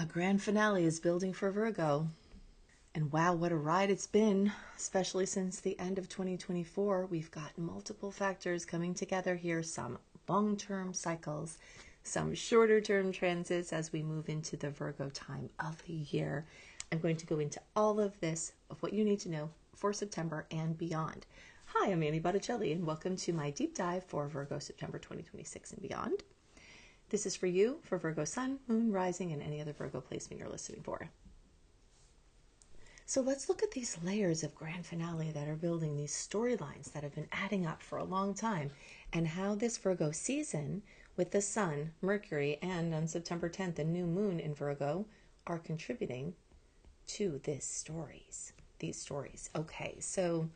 A grand finale is building for Virgo. And wow, what a ride it's been, especially since the end of 2024. We've got multiple factors coming together here, some long-term cycles, some shorter-term transits as we move into the Virgo time of the year. I'm going to go into all of this, of what you need to know for September and beyond. Hi, I'm Annie Botticelli, and welcome to my deep dive for Virgo September 2026 and beyond. This is for you, for Virgo Sun, Moon, Rising, and any other Virgo placement you're listening for. So let's look at these layers of grand finale that are building, these storylines that have been adding up for a long time, and how this Virgo season with the Sun, Mercury, and on September 10th, the new moon in Virgo are contributing to these stories. Okay, so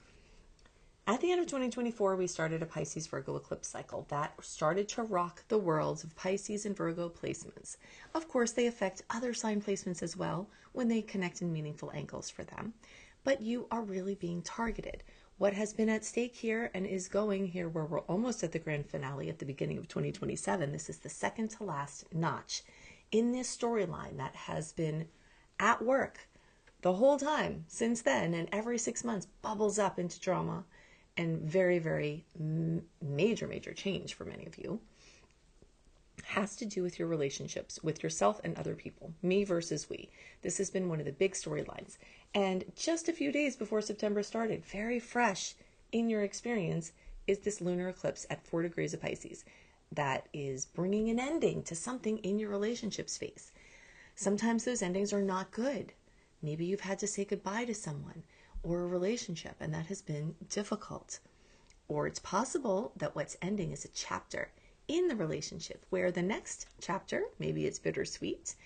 at the end of 2024, we started a Pisces-Virgo eclipse cycle that started to rock the worlds of Pisces and Virgo placements. Of course, they affect other sign placements as well when they connect in meaningful angles for them. But you are really being targeted. What has been at stake here and is going here, where we're almost at the grand finale at the beginning of 2027, this is the second to last notch in this storyline that has been at work the whole time since then, and every 6 months bubbles up into drama and very, very major change for many of you, has to do with your relationships with yourself and other people, me versus we. This has been one of the big storylines. And just a few days before September started, very fresh in your experience, is this lunar eclipse at 4 degrees of Pisces that is bringing an ending to something in your relationship space. Sometimes those endings are not good. Maybe you've had to say goodbye to someone or a relationship, and that has been difficult. Or it's possible that what's ending is a chapter in the relationship where the next chapter, maybe it's bittersweet,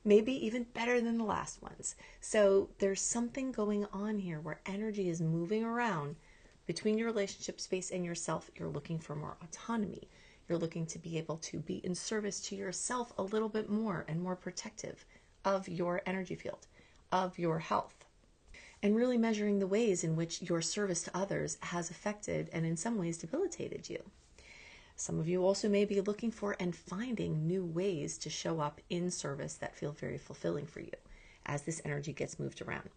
maybe even better than the last ones. So there's something going on here where energy is moving around between your relationship space and yourself. You're looking for more autonomy. You're looking to be able to be in service to yourself a little bit more and more protective of your energy field, of your health, and really measuring the ways in which your service to others has affected and in some ways debilitated you. Some of you also may be looking for and finding new ways to show up in service that feel very fulfilling for you as this energy gets moved around.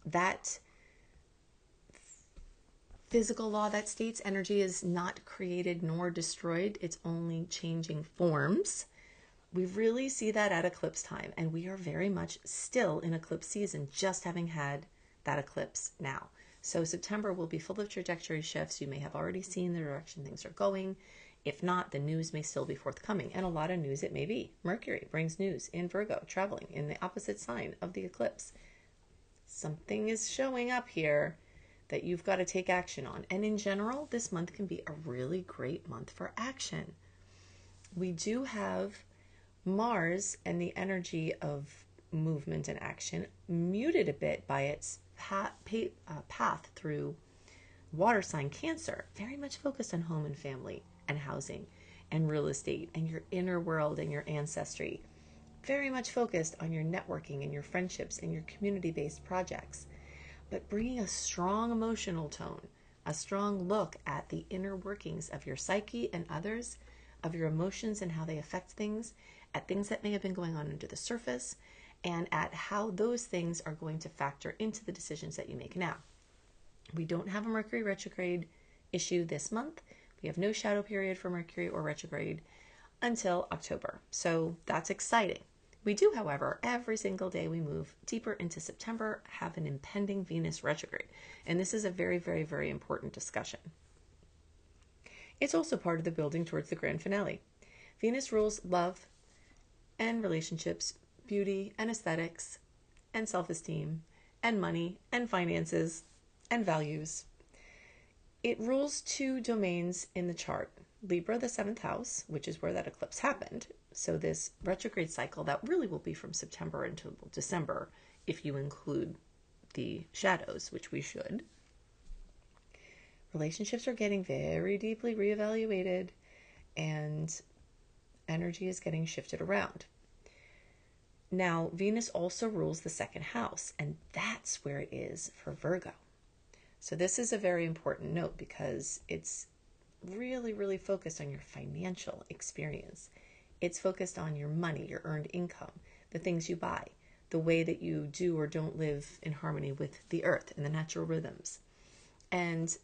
That physical law that states energy is not created nor destroyed, it's only changing forms. We really see that at eclipse time, and we are very much still in eclipse season, just having had that eclipse now. So September will be full of trajectory shifts. You may have already seen the direction things are going. If not, the news may still be forthcoming, and a lot of news it may be. Mercury brings news in Virgo, traveling in the opposite sign of the eclipse. Something is showing up here that you've got to take action on. And in general, this month can be a really great month for action. We do have Mars and the energy of movement and action muted a bit by its path through water sign Cancer, very much focused on home and family and housing and real estate and your inner world and your ancestry, very much focused on your networking and your friendships and your community-based projects, but bringing a strong emotional tone, a strong look at the inner workings of your psyche and others, of your emotions and how they affect things, at things that may have been going on under the surface, and at how those things are going to factor into the decisions that you make now. We don't have a Mercury retrograde issue this month. We have no shadow period for Mercury or retrograde until October. So that's exciting. We do, however, every single day we move deeper into September, have an impending Venus retrograde. And this is a very, very, very important discussion. It's also part of the building towards the grand finale. Venus rules love and relationships, beauty and aesthetics, and self-esteem, and money, and finances, and values. It rules 2 domains in the chart. Libra, the 7th house, which is where that eclipse happened. So this retrograde cycle, that really will be from September until December, if you include the shadows, which we should. Relationships are getting very deeply reevaluated, and energy is getting shifted around. Now, Venus also rules the 2nd house, and that's where it is for Virgo. So this is a very important note because it's really, really focused on your financial experience. It's focused on your money, your earned income. the things you buy, the way that you do or don't live in harmony with the earth and the natural rhythms. And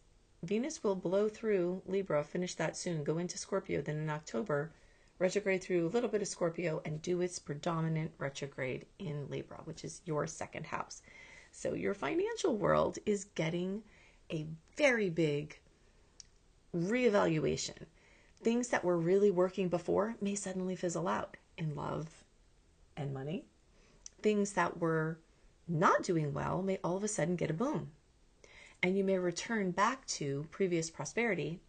Venus will blow through Libra, finish that soon, go into Scorpio, then in October, retrograde through a little bit of Scorpio and do its predominant retrograde in Libra, which is your second house. So your financial world is getting a very big reevaluation. Things that were really working before may suddenly fizzle out in love and money. Things that were not doing well may all of a sudden get a boom. And you may return back to previous prosperity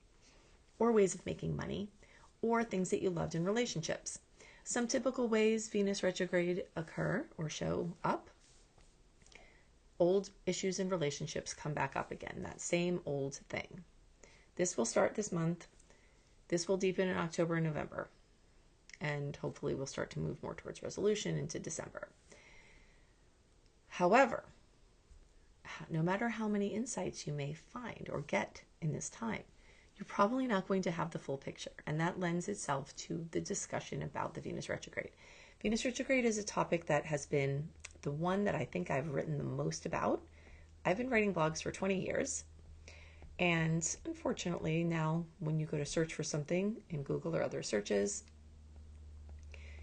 or ways of making money or things that you loved in relationships. Some typical ways Venus retrograde occur or show up. Old issues in relationships come back up again, that same old thing. This will start this month. This will deepen in October and November. And hopefully we'll start to move more towards resolution into December. However, no matter how many insights you may find or get in this time, you're probably not going to have the full picture. And that lends itself to the discussion about the Venus retrograde. Venus retrograde is a topic that has been the one that I think I've written the most about. I've been writing blogs for 20 years. And unfortunately, now when you go to search for something in Google or other searches,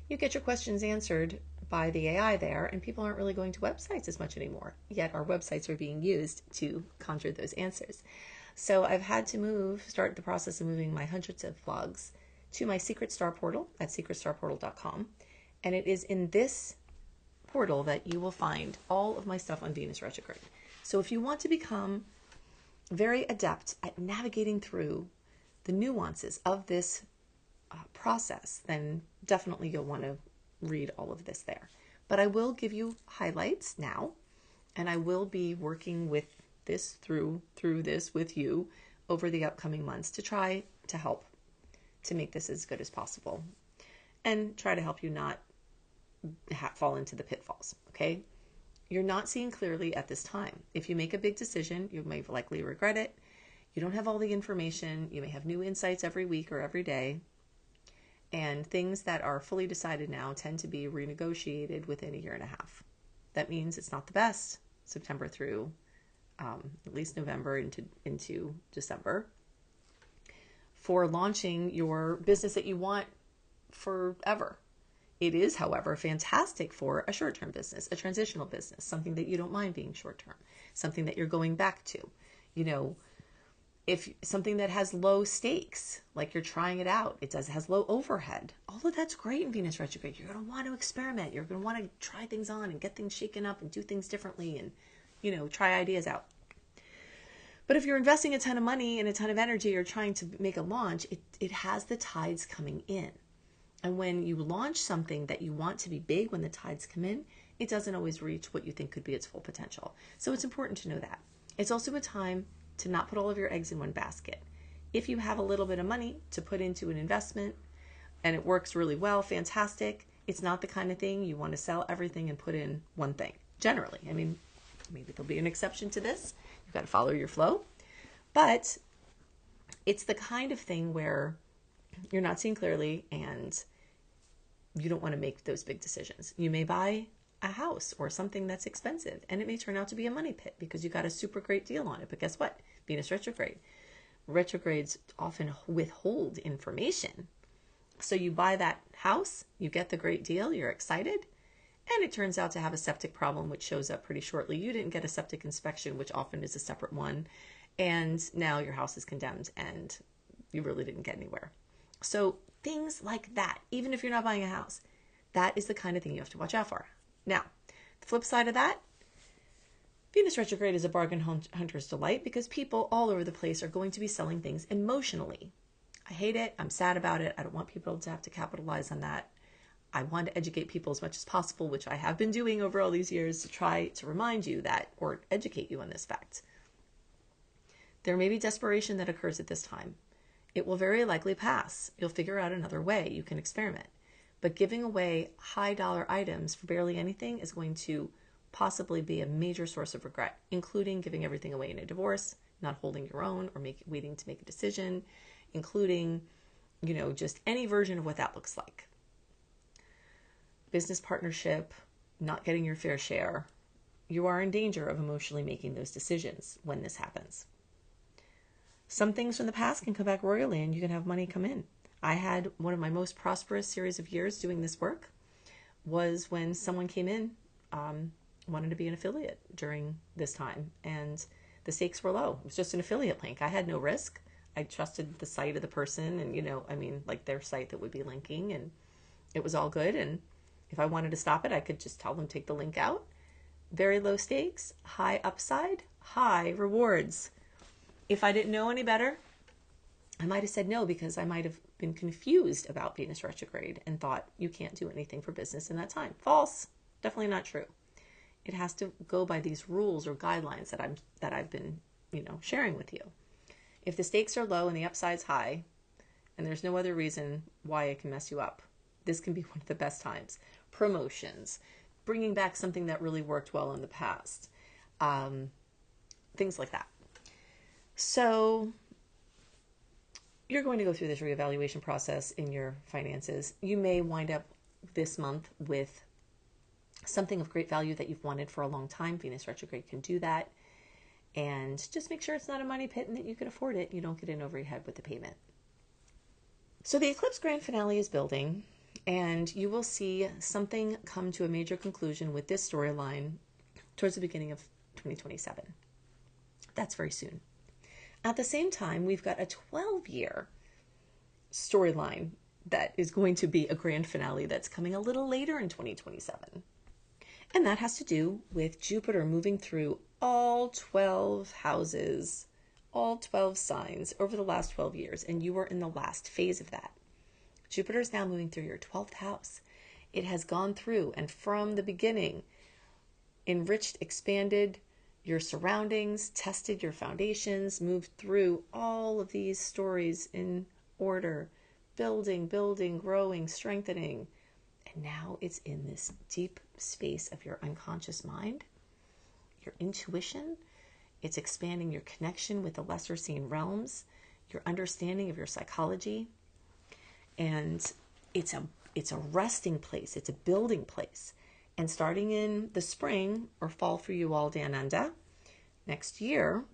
you get your questions answered by the AI there, and people aren't really going to websites as much anymore. Yet our websites are being used to conjure those answers. So I've had to start the process of moving my hundreds of blogs to my Secret Star portal at secretstarportal.com. And it is in this portal that you will find all of my stuff on Venus retrograde. So if you want to become very adept at navigating through the nuances of this process, then definitely you'll want to read all of this there. But I will give you highlights now, and I will be working with this through this with you over the upcoming months to try to help to make this as good as possible and try to help you not fall into the pitfalls, okay? You're not seeing clearly at this time. If you make a big decision, you may likely regret it. You don't have all the information. You may have new insights every week or every day. And things that are fully decided now tend to be renegotiated within a year and a half. That means it's not the best September through at least November into December for launching your business that you want forever. It is, however, fantastic for a short-term business, a transitional business, something that you don't mind being short-term, something that you're going back to. You know, if something that has low stakes, like you're trying it out, has low overhead. All of that's great in Venus retrograde. You're going to want to experiment. You're going to want to try things on and get things shaken up and do things differently and, try ideas out. But if you're investing a ton of money and a ton of energy or trying to make a launch, it has the tides coming in. And when you launch something that you want to be big, when the tides come in, it doesn't always reach what you think could be its full potential. So it's important to know that. It's also a time to not put all of your eggs in one basket. If you have a little bit of money to put into an investment and it works really well, fantastic. It's not the kind of thing you want to sell everything and put in one thing. Generally, I mean, maybe there'll be an exception to this. You've got to follow your flow. But it's the kind of thing where you're not seeing clearly and you don't want to make those big decisions. You may buy a house or something that's expensive and it may turn out to be a money pit because you got a super great deal on it. But guess what? Venus retrograde. Retrogrades often withhold information. So you buy that house, you get the great deal, you're excited, and it turns out to have a septic problem which shows up pretty shortly. You didn't get a septic inspection, which often is a separate one, and now your house is condemned and you really didn't get anywhere. So things like that, even if you're not buying a house, that is the kind of thing you have to watch out for. Now, the flip side of that, Venus retrograde is a bargain hunter's delight because people all over the place are going to be selling things emotionally. I hate it. I'm sad about it. I don't want people to have to capitalize on that. I want to educate people as much as possible, which I have been doing over all these years to try to remind you that, or educate you on this fact. There may be desperation that occurs at this time. It will very likely pass. You'll figure out another way. You can experiment. But giving away high dollar items for barely anything is going to possibly be a major source of regret, including giving everything away in a divorce, not holding your own or waiting to make a decision, including, just any version of what that looks like. business partnership, not getting your fair share, you are in danger of emotionally making those decisions when this happens. Some things from the past can come back royally and you can have money come in. I had one of my most prosperous series of years doing this work was when someone came in, wanted to be an affiliate during this time, and the stakes were low. It was just an affiliate link. I had no risk. I trusted the site of the person and, like their site that would be linking, and it was all good. And if I wanted to stop it, I could just tell them take the link out. Very low stakes, high upside, high rewards. If I didn't know any better, I might have said no, because I might have been confused about Venus retrograde and thought you can't do anything for business in that time. False. Definitely not true. It has to go by these rules or guidelines that I've been, sharing with you. If the stakes are low and the upside's high, and there's no other reason why it can mess you up, this can be one of the best times. Promotions, bringing back something that really worked well in the past, things like that. So you're going to go through this reevaluation process in your finances. You may wind up this month with something of great value that you've wanted for a long time. Venus retrograde can do that. And just make sure it's not a money pit and that you can afford it. You don't get in over your head with the payment. So the eclipse grand finale is building, and you will see something come to a major conclusion with this storyline towards the beginning of 2027. That's very soon. At the same time, we've got a 12-year storyline that is going to be a grand finale that's coming a little later in 2027. And that has to do with Jupiter moving through all 12 houses, all 12 signs over the last 12 years. And you are in the last phase of that. Jupiter is now moving through your 12th house. It has gone through and from the beginning enriched, expanded your surroundings, tested your foundations, moved through all of these stories in order, building, growing, strengthening. And now it's in this deep space of your unconscious mind, your intuition. It's expanding your connection with the lesser seen realms, your understanding of your psychology. And it's a resting place. It's a building place. And starting in the spring or fall for you all, Dananda, next year,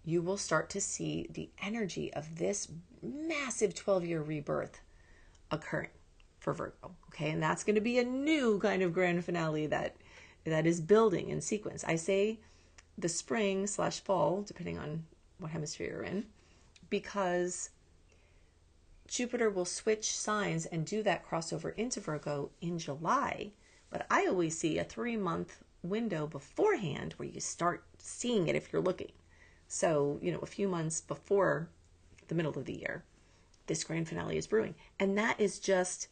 you will start to see the energy of this massive 12-year rebirth occurring for Virgo. Okay, and that's going to be a new kind of grand finale that is building in sequence. I say the spring/fall, depending on what hemisphere you're in, because Jupiter will switch signs and do that crossover into Virgo in July. But I always see a 3-month window beforehand where you start seeing it if you're looking. So, a few months before the middle of the year, this grand finale is brewing. And that is just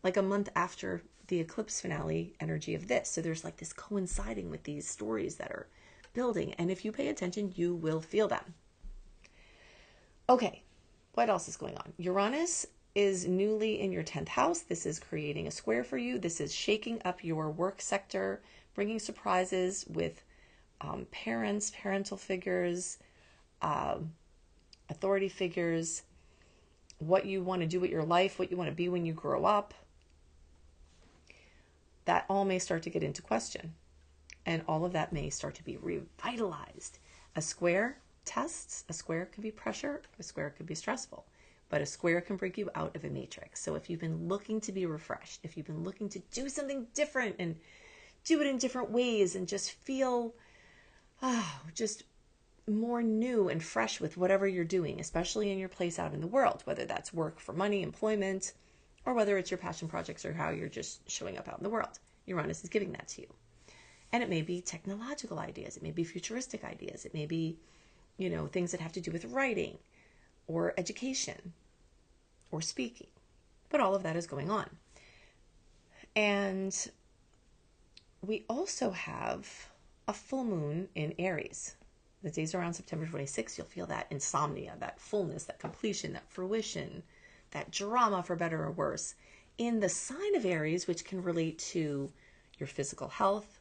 like a month after the eclipse finale energy of this. So there's like this coinciding with these stories that are building. And if you pay attention, you will feel them. Okay, what else is going on? Uranus is newly in your 10th house. This is creating a square for you. This is shaking up your work sector, bringing surprises with parents, parental figures, authority figures, what you want to do with your life, what you want to be when you grow up. That all may start to get into question. And all of that may start to be revitalized. A square tests, a square can be pressure, a square could be stressful. But a square can break you out of a matrix. So if you've been looking to be refreshed, if you've been looking to do something different and do it in different ways and just feel just more new and fresh with whatever you're doing, especially in your place out in the world, whether that's work for money, employment, or whether it's your passion projects or how you're just showing up out in the world. Uranus is giving that to you. And it may be technological ideas. It may be futuristic ideas. It may be, things that have to do with writing or education or speaking. But all of that is going on. And we also have a full moon in Aries. The days around September 26th, you'll feel that insomnia, that fullness, that completion, that fruition, that drama for better or worse in the sign of Aries, which can relate to your physical health,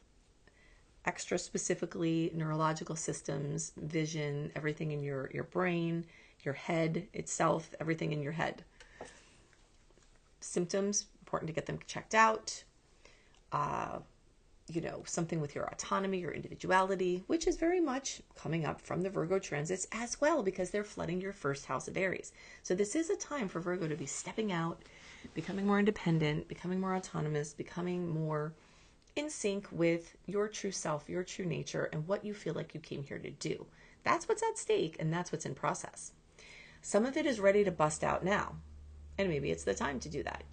extra specifically neurological systems, vision, everything in your brain, your head itself, everything in your head. Symptoms, important to get them checked out. Something with your autonomy, your individuality, which is very much coming up from the Virgo transits as well, because they're flooding your first house of Aries. So this is a time for Virgo to be stepping out, becoming more independent, becoming more autonomous, becoming more in sync with your true self, your true nature, and what you feel like you came here to do. That's what's at stake, and that's what's in process. Some of it is ready to bust out now, and maybe it's the time to do that.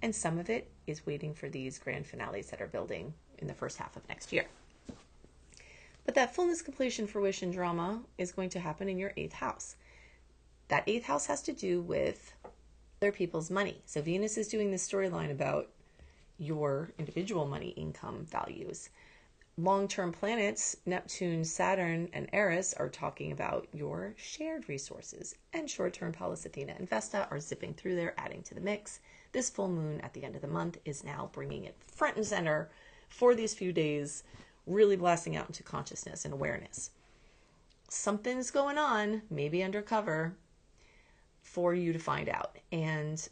And some of it is waiting for these grand finales that are building in the first half of next year. But that fullness, completion, fruition drama is going to happen in your 8th house. That 8th house has to do with other people's money. So Venus is doing this storyline about your individual money income values. Long-term planets, Neptune, Saturn, and Eris, are talking about your shared resources. And short-term Pallas, Athena, and Vesta are zipping through there, adding to the mix. This full moon at the end of the month is now bringing it front and center for these few days, really blasting out into consciousness and awareness. Something's going on, maybe undercover, for you to find out. And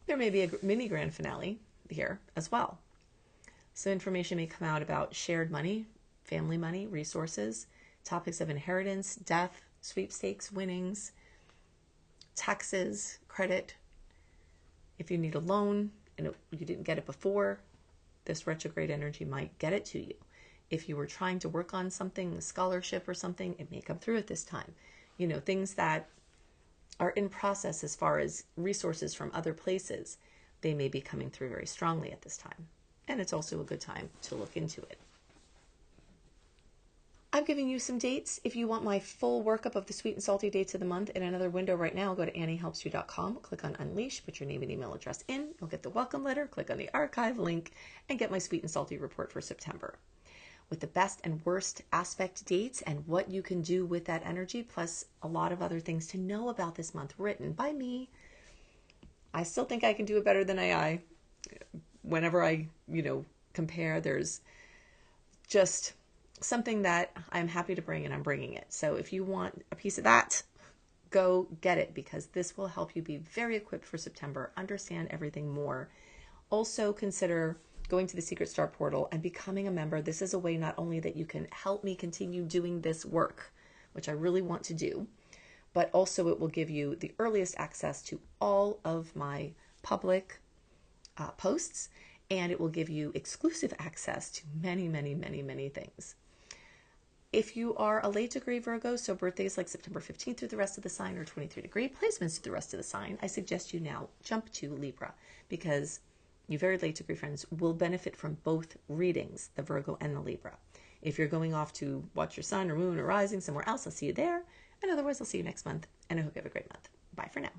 there may be a mini grand finale here as well. So information may come out about shared money, family money, resources, topics of inheritance, death, sweepstakes, winnings, taxes, credit. If you need a loan and you didn't get it before, this retrograde energy might get it to you. If you were trying to work on something, a scholarship or something, it may come through at this time. Things that are in process as far as resources from other places, they may be coming through very strongly at this time. And it's also a good time to look into it. I'm giving you some dates. If you want my full workup of the sweet and salty dates of the month in another window right now, go to anniehelpsyou.com, click on Unleash, put your name and email address in. You'll get the welcome letter, click on the archive link, and get my sweet and salty report for September, with the best and worst aspect dates and what you can do with that energy, plus a lot of other things to know about this month written by me. I still think I can do it better than AI. Whenever I, compare, there's just something that I'm happy to bring, and I'm bringing it. So if you want a piece of that, go get it, because this will help you be very equipped for September, understand everything more. Also consider going to the Secret Star portal and becoming a member. This is a way not only that you can help me continue doing this work, which I really want to do, but also it will give you the earliest access to all of my public posts, and it will give you exclusive access to many, many, many, many things. If you are a late degree Virgo, so birthdays like September 15th through the rest of the sign, or 23 degree placements through the rest of the sign, I suggest you now jump to Libra, because you very late degree friends will benefit from both readings, the Virgo and the Libra. If you're going off to watch your sun or moon or rising somewhere else, I'll see you there. And otherwise, I'll see you next month. And I hope you have a great month. Bye for now.